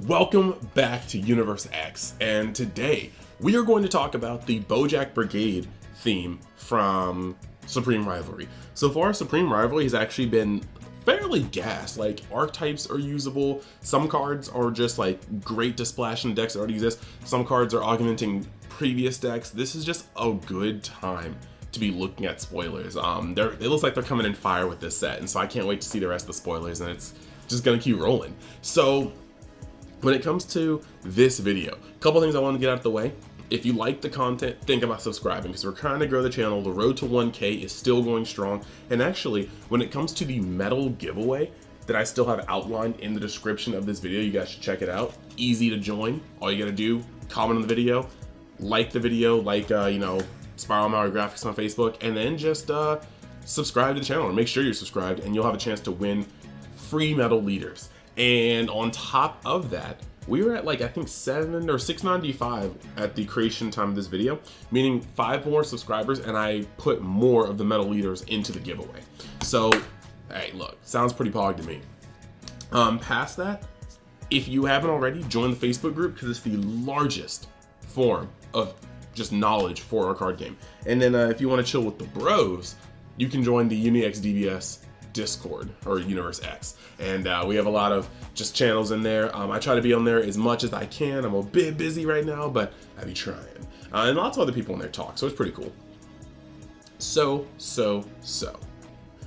Welcome back to Universe X, and today we are going to talk about the Boujack Brigade theme from Supreme Rivalry. So far, Supreme Rivalry has actually been fairly gas. Like, archetypes are usable, some cards are just like great to splash in decks that already exist, some cards are augmenting previous decks. This is just a good time to be looking at spoilers. It looks like they're coming in fire with this set, and so I can't wait to see the rest of the spoilers, and it's just gonna keep rolling. So when it comes to this video, a couple things I want to get out of the way. If you like the content, think about subscribing because we're trying to grow the channel. The road to 1K is still going strong. And actually, when it comes to the medal giveaway that I still have outlined in the description of this video, you guys should check it out. Easy to join. All you gotta do, comment on the video, like Spiral Maui Graphix on Facebook, and then just subscribe to the channel, or make sure you're subscribed, and you'll have a chance to win free medal leaders. And on top of that, we were at like, I think 7 or 695 at the creation time of this video, meaning 5 more subscribers, and I put more of the medal leaders into the giveaway. So, hey, look, sounds pretty pog to me. Past that, if you haven't already, join the Facebook group because it's the largest form of just knowledge for our card game. And then if you want to chill with the bros, you can join the UniX DBS Discord or Universe X, and we have a lot of just channels in there. I try to be on there as much as I can. I'm a bit busy right now, but I be trying. And lots of other people in there talk, so it's pretty cool. So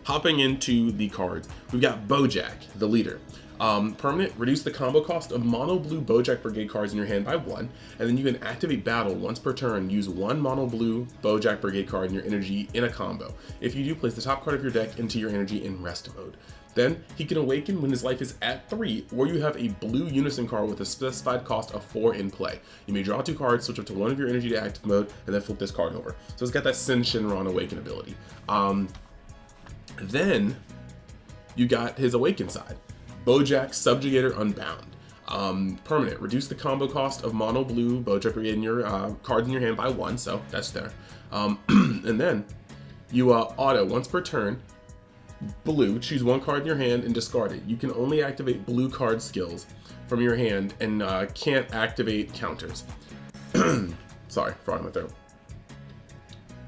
hopping into the cards, we've got Boujack, the leader. Permanent, reduce the combo cost of mono blue Boujack Brigade cards in your hand by 1, and then you can activate battle once per turn. Use 1 mono blue Boujack Brigade card in your energy in a combo. If you do, place the top card of your deck into your energy in rest mode. Then he can awaken when his life is at 3, or you have a blue unison card with a specified cost of 4 in play. You may draw 2 cards, switch up to 1 of your energy to active mode, and then flip this card over. So it's got that Sin Shinron Awaken ability. Then you got his Awaken side. Boujack Subjugator Unbound. Permanent, reduce the combo cost of mono blue Boujack Brigade in your cards in your hand by 1, so that's there. And then you auto once per turn, blue, choose 1 card in your hand and discard it. You can only activate blue card skills from your hand and can't activate counters. Sorry, frog in my throat.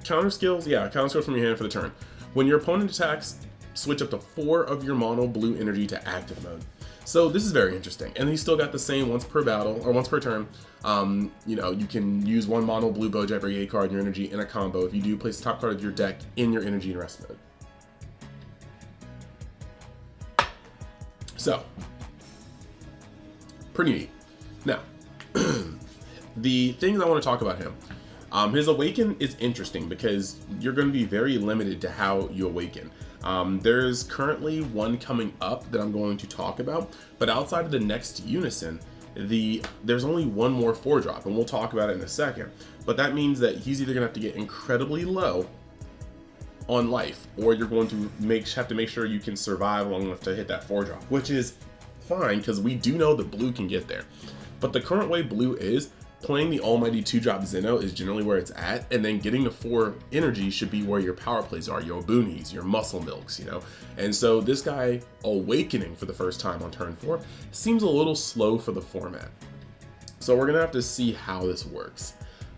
Counter skills, counter skills from your hand for the turn. When your opponent attacks, switch up to 4 of your mono blue energy to active mode. So this is very interesting. And he's still got the same once per battle, or once per turn. You can use 1 mono blue Boujack Brigade card in your energy in a combo. If you do, place the top card of your deck in your energy and rest mode. So, pretty neat. Now, the things I want to talk about him. His Awaken is interesting because you're going to be very limited to how you awaken. There's currently one coming up that I'm going to talk about, but outside of the next unison, there's only 1 more 4-drop, and we'll talk about it in a second. But that means that he's either going to have to get incredibly low on life, or you're going to have to make sure you can survive long enough to hit that 4-drop, which is fine because we do know that blue can get there. But the current way blue is, playing the almighty 2-drop Zeno is generally where it's at, and then getting to 4 energy should be where your power plays are, your Obunis, your Muscle Milks, And so this guy awakening for the first time on turn 4 seems a little slow for the format. So we're gonna have to see how this works.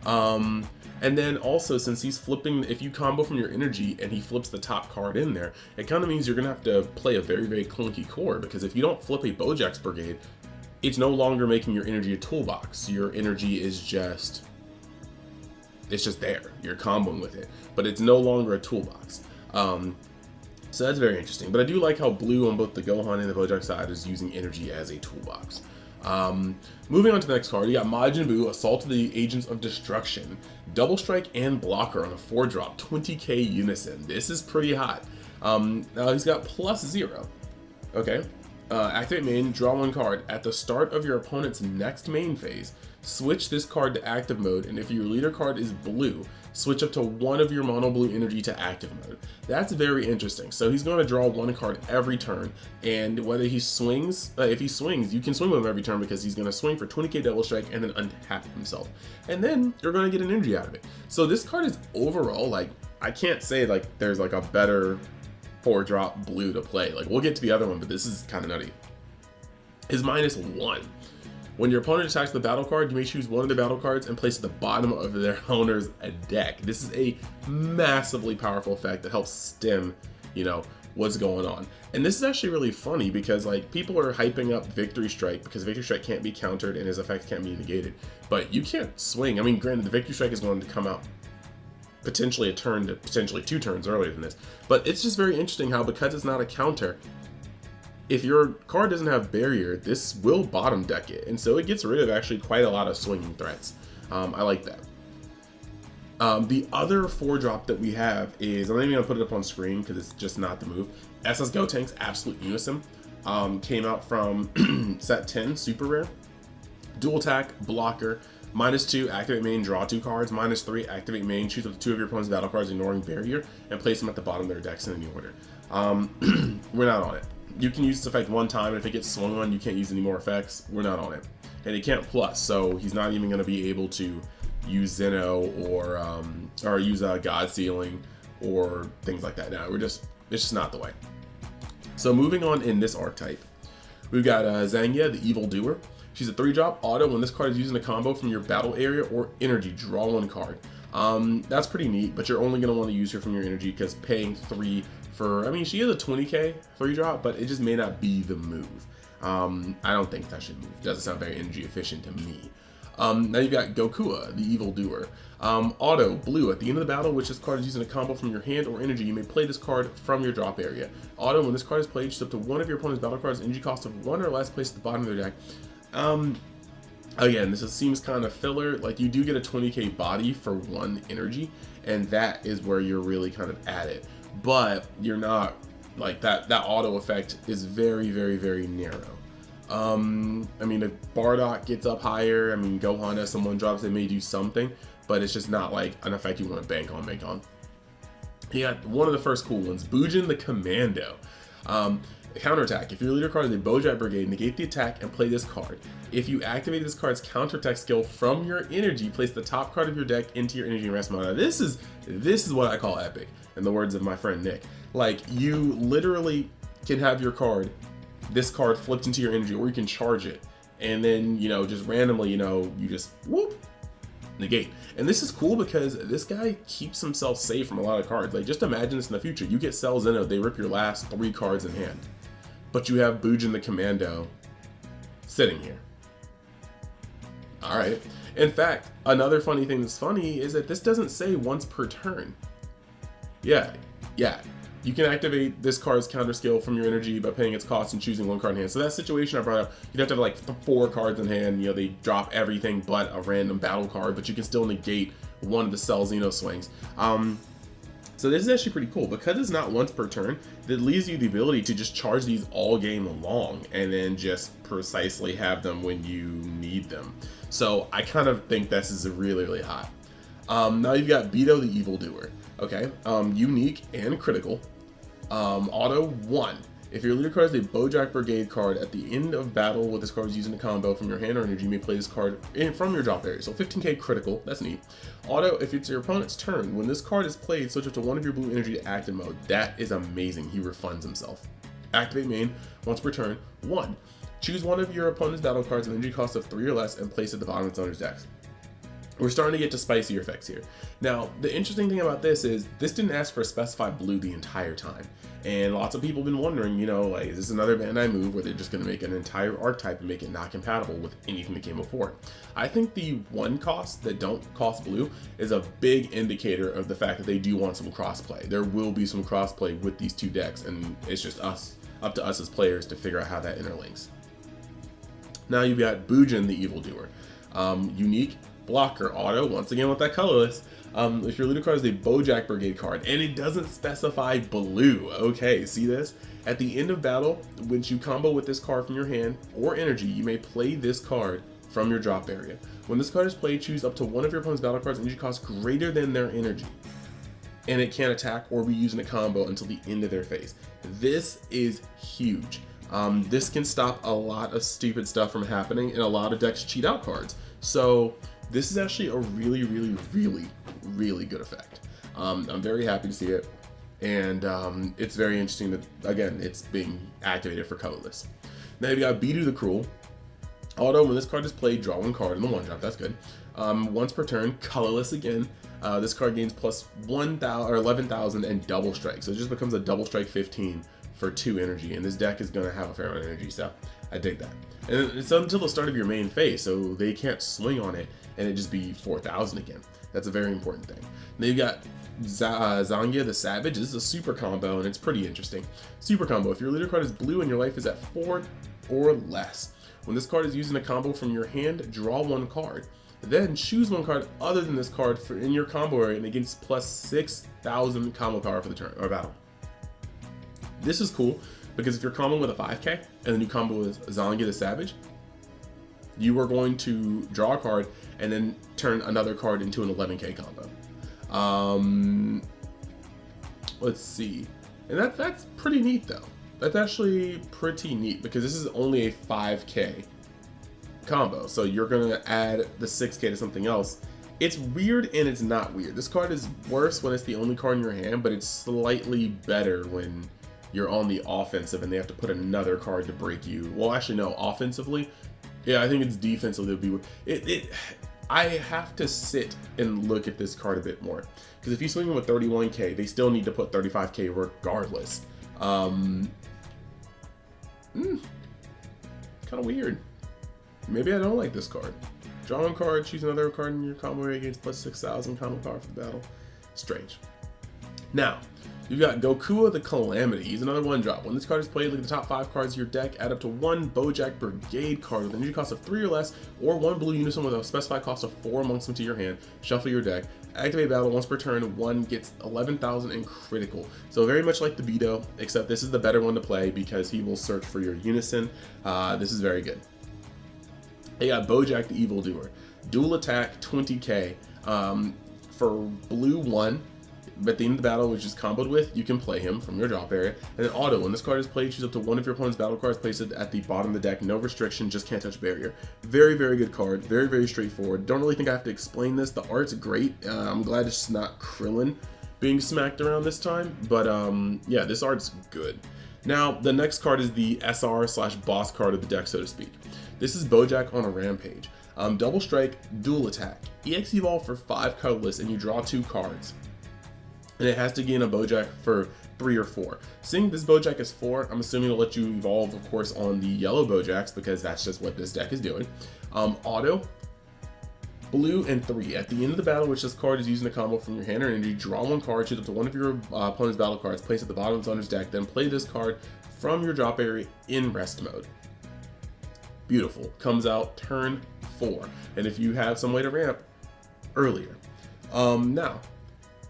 And then also, since he's flipping, if you combo from your energy and he flips the top card in there, it kind of means you're gonna have to play a very, very clunky core, because if you don't flip a Boujack's Brigade, it's no longer making your energy a toolbox. Your energy is just, it's just there. You're comboing with it, but it's no longer a toolbox. So that's very interesting. But I do like how blue on both the Gohan and the Boujack side is using energy as a toolbox. Moving on to the next card, you got Majin Buu, Assault of the Agents of Destruction. Double strike and blocker on a 4-drop, 20k unison. This is pretty hot. Now he's got +0. Okay. Activate main, draw 1 card. At the start of your opponent's next main phase, switch this card to active mode, and if your leader card is blue, switch up to 1 of your mono blue energy to active mode. That's very interesting. So he's going to draw 1 card every turn, and whether he swings, if he swings, you can swing with him every turn because he's going to swing for 20k double strike and then untap himself. And then you're going to get an energy out of it. So this card is overall, like, I can't say like there's like a better 4-drop blue to play. Like, we'll get to the other one, but this is kind of nutty. His -1. When your opponent attacks the battle card, you may choose one of the battle cards and place it at the bottom of their owner's deck. This is a massively powerful effect that helps stem, you know, what's going on. And this is actually really funny because like people are hyping up Victory Strike because Victory Strike can't be countered and his effect can't be negated. But you can't swing. I mean, granted, the Victory Strike is going to come out potentially a turn to potentially 2 turns earlier than this. But it's just very interesting how, because it's not a counter, if your card doesn't have barrier, this will bottom deck it. And so it gets rid of actually quite a lot of swinging threats. I like that. The other 4-drop that we have is, I'm not even gonna put it up on screen because it's just not the move. SS Gotenks Absolute Unison came out from set 10, super rare. Dual attack, blocker, -2, activate main, draw 2 cards, -3, activate main, choose up to 2 of your opponent's battle cards ignoring barrier, and place them at the bottom of their decks in any order. We're not on it. You can use this effect one time, and if it gets swung on, you can't use any more effects. We're not on it. And it can't plus, so he's not even going to be able to use Zeno or use God Sealing or things like that. Now, it's just not the way. So moving on in this archetype, we've got Zhangya The Evildoer. She's a 3-drop auto. When this card is using a combo from your battle area or energy, draw 1 card. That's pretty neat, but you're only going to want to use her from your energy because paying 3 for, I mean, she is a 20k 3-drop, but it just may not be the move. I don't think that should move. It doesn't sound very energy efficient to me. Now you've got Goku The Evildoer. Auto, blue, at the end of the battle, which this card is using a combo from your hand or energy, you may play this card from your drop area. Auto, when this card is played, choose up to 1 of your opponent's battle cards, energy cost of 1 or less, placed at the bottom of their deck. Again, this seems kind of filler. Like, you do get a 20k body for 1 energy, and that is where you're really kind of at it. But you're not, like, that auto effect is very, very, very narrow. I mean, if Bardock gets up higher, I mean, Gohan has some 1-drops, they may do something, but it's just not like an effect you want to bank on. Yeah, one of the first cool ones, Boujack The Commando. Counterattack. If your leader card is a Boujack Brigade, negate the attack and play this card. If you activate this card's counterattack skill from your energy, place the top card of your deck into your energy and rest mode. Now, this is what I call epic, in the words of my friend Nick. Like, you literally can have your card, this card flipped into your energy, or you can charge it, and then, you know, just randomly, you know, you just whoop, negate. And this is cool because this guy keeps himself safe from a lot of cards. Like, just imagine this in the future. You get Cell Zeno, they rip your last 3 cards in hand, but you have Bhujen the Commando sitting here. All right. In fact, another funny thing that's funny is that this doesn't say once per turn. Yeah. You can activate this card's counter skill from your energy by paying its cost and choosing 1 card in hand. So that situation I brought up, you'd have to have like 4 cards in hand. You know, they drop everything but a random battle card, but you can still negate one of the Cell Zeno swings. So this is actually pretty cool because it's not once per turn. That leaves you the ability to just charge these all game long and then just precisely have them when you need them. So I kind of think this is really, really hot. Now you've got Beto The Evildoer. Okay, unique and critical. Auto 1. If your leader card is a Boujack Brigade card, at the end of battle with this card is using a combo from your hand or energy, you may play this card from your drop area. So 15k critical, that's neat. Auto, if it's your opponent's turn, when this card is played, switch up to 1 of your blue energy to active mode. That is amazing. He refunds himself. Activate main, once per turn, 1. Choose 1 of your opponent's battle cards with energy cost of 3 or less and place it at the bottom of its owner's deck. We're starting to get to spicier effects here. Now, the interesting thing about this is this didn't ask for a specified blue the entire time. And lots of people have been wondering, you know, like, is this another Bandai move where they're just going to make an entire archetype and make it not compatible with anything that came before? I think the 1 cost that don't cost blue is a big indicator of the fact that they do want some crossplay. There will be some crossplay with these 2 decks, and it's just up to us as players to figure out how that interlinks. Now you've got Bhujen The Evildoer. Unique, blocker, auto, once again with that colorless. If your leader card is a Boujack Brigade card, and it doesn't specify blue. Okay, see this? At the end of battle, when you combo with this card from your hand or energy, you may play this card from your drop area. When this card is played, choose up to 1 of your opponent's battle cards energy cost greater than their energy. And it can't attack or be used in a combo until the end of their phase. This is huge. This can stop a lot of stupid stuff from happening, and a lot of decks cheat out cards. So this is actually a really, really, really, really good effect. I'm very happy to see it, and it's very interesting that, again, it's being activated for colorless. Now you've got Beto the Cruel. Auto, when this card is played, draw one card in the one drop. That's good. Once per turn, colorless again. This card gains plus 1,000 or 11,000 and double strike. So it just becomes a double strike 15 for 2 energy. And this deck is going to have a fair amount of energy. So I dig that. And it's until the start of your main phase. So they can't swing on it and it just be 4,000 again. That's a very important thing. Then you've got Zhangya The Savage. This is a super combo and it's pretty interesting. Super combo. If your leader card is blue and your life is at 4 or less, when this card is using a combo from your hand, draw one card. Then choose one card other than this card in your combo area and it gets plus 6,000 combo power for the turn or battle. This is cool because if you're comboing with a 5k and then you combo with Zhangya The Savage, you are going to draw a card and then turn another card into an 11k combo. Let's see. And that's pretty neat though. That's actually pretty neat because this is only a 5k combo. So you're gonna add the 6k to something else. It's weird and it's not weird. This card is worse when it's the only card in your hand, but it's slightly better when you're on the offensive and they have to put another card to break you. Well, actually no, offensively. Yeah, I think it's defensively would be I have to sit and look at this card a bit more. Because if you swing them with 31k, they still need to put 35k regardless. Kind of weird. Maybe I don't like this card. Draw one card, choose another card in your combo area against plus 6,000 combo power for the battle. Strange. Now, you've got Goku The Calamity. He's another one drop. When this card is played, look at the top 5 cards of your deck, add up to 1 Boujack Brigade card with an energy cost of 3 or less, or 1 blue unison with a specified cost of 4 amongst them to your hand. Shuffle your deck. Activate battle once per turn. 1 gets 11,000 and critical. So very much like the Beto, except this is the better one to play because he will search for your unison. This is very good. You got Boujack The Evildoer. Dual attack, 20k. For blue 1, but at the end of the battle, which is comboed with, you can play him from your drop area. And then auto, when this card is played, choose up to one of your opponent's battle cards, place it at the bottom of the deck. No restriction, just can't touch barrier. Very, very good card. Very, very straightforward. Don't really think I have to explain this. The art's great. I'm glad it's not Krillin being smacked around this time. But yeah, this art's good. Now, the next card is the SR/boss card of the deck, so to speak. This is Boujack on a rampage. Double strike, dual attack. EX evolve for 5 colorless and you draw 2 cards. And it has to gain a Boujack for 3 or 4. Seeing this Boujack is 4, I'm assuming it'll let you evolve, of course, on the yellow Boujacks because that's just what this deck is doing. Auto, blue, and 3. At the end of the battle, which this card is using a combo from your hand or energy, draw 1 card, choose up to one of your opponent's battle cards, place at the bottom of its owner's deck, then play this card from your drop area in rest mode. Beautiful. Comes out turn 4. And if you have some way to ramp, earlier. Now,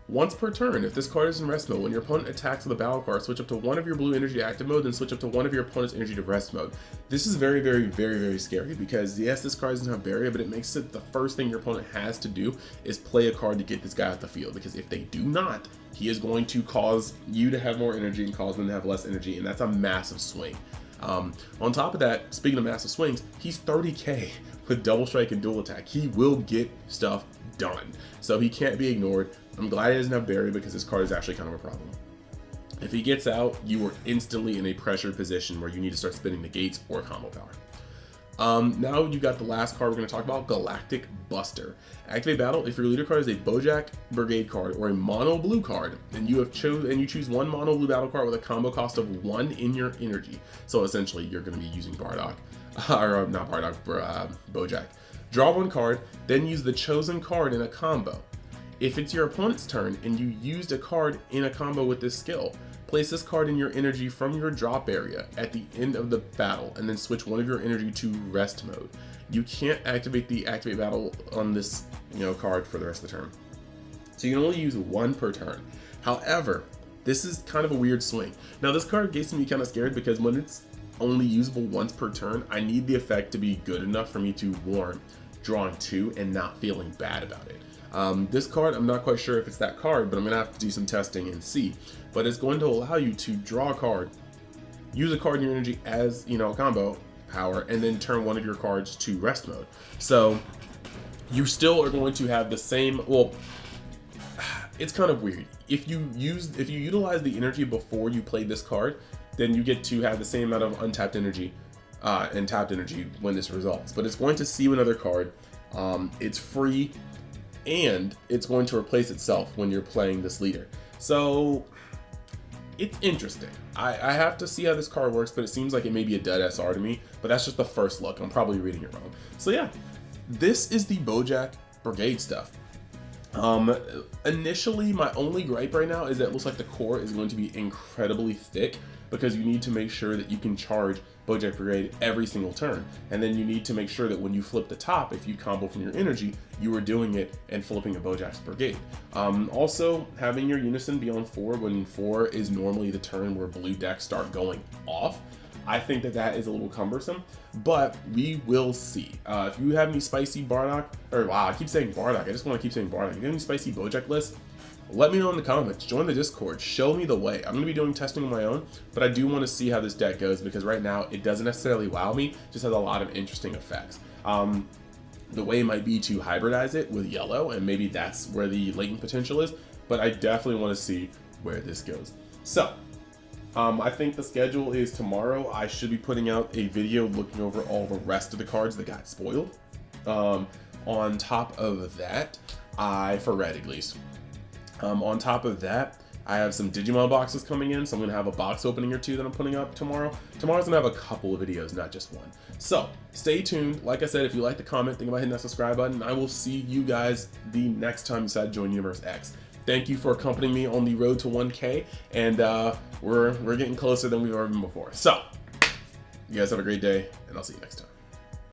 once per turn, if this card is in rest mode, when your opponent attacks with a battle card, switch up to one of your blue energy to active mode, then switch up to one of your opponent's energy to rest mode. This is very, very, very, very scary because yes, this card doesn't have barrier, but it makes it the first thing your opponent has to do is play a card to get this guy out the field, because if they do not, he is going to cause you to have more energy and cause them to have less energy, and that's a massive swing. On top of that, speaking of massive swings, he's 30k with double strike and dual attack. He will get stuff done, so he can't be ignored. I'm glad he doesn't have barrier because this card is actually kind of a problem. If he gets out, you are instantly in a pressured position where you need to start spinning negates or combo power. Now you've got the last card we're going to talk about, Galactic Buster. Activate battle. If your leader card is a Boujack Brigade card or a mono blue card, and you choose one mono blue battle card with a combo cost of 1 in your energy. So essentially, you're going to be using Bardock, or not Bardock, Boujack. Draw 1 card, then use the chosen card in a combo. If it's your opponent's turn and you used a card in a combo with this skill, place this card in your energy from your drop area at the end of the battle and then switch one of your energy to rest mode. You can't activate the activate battle on this card for the rest of the turn. So you can only use 1 per turn. However, this is kind of a weird swing. Now this card gets me kind of scared because when it's only usable once per turn, I need the effect to be good enough for me to warrant drawing 2 and not feeling bad about it. This card, I'm not quite sure if it's that card, but I'm going to have to do some testing and see. But it's going to allow you to draw a card, use a card in your energy as, combo power, and then turn one of your cards to rest mode. So you still are going to have the same, well, it's kind of weird. If you utilize the energy before you play this card, then you get to have the same amount of untapped energy and tapped energy when this resolves. But it's going to see another card. It's free, and it's going to replace itself when you're playing this leader. So it's interesting. I have to see how this card works, but it seems like it may be a dead SR to me, but that's just the first look. I'm probably reading it wrong. So yeah, this is the Boujack Brigade stuff. Initially, my only gripe right now is that it looks like the core is going to be incredibly thick, because you need to make sure that you can charge Boujack Brigade every single turn. And then you need to make sure that when you flip the top, if you combo from your energy, you are doing it and flipping a Boujack's Brigade. Also, having your Unison be on 4 when 4 is normally the turn where blue decks start going off, I think that that is a little cumbersome, but we will see. If you have any spicy Bardock, or wow, I keep saying Bardock, I just want to keep saying Bardock. If you have any spicy Boujack lists, let me know in the comments. Join the Discord. Show me the way. I'm going to be doing testing on my own, but I do want to see how this deck goes, because right now it doesn't necessarily wow me, just has a lot of interesting effects. The way might be to hybridize it with yellow, and maybe that's where the latent potential is, but I definitely want to see where this goes. So, I think the schedule is tomorrow. I should be putting out a video looking over all the rest of the cards that got spoiled. On top of that, for red at least. On top of that, I have some Digimon boxes coming in, so I'm gonna have a box opening or two that I'm putting up tomorrow. Tomorrow's gonna have a couple of videos, not just one. So stay tuned. Like I said, if you like the comment, think about hitting that subscribe button. I will see you guys the next time you decide to join Universe X. Thank you for accompanying me on the road to 1K, and we're getting closer than we've ever been before. So you guys have a great day, and I'll see you next time.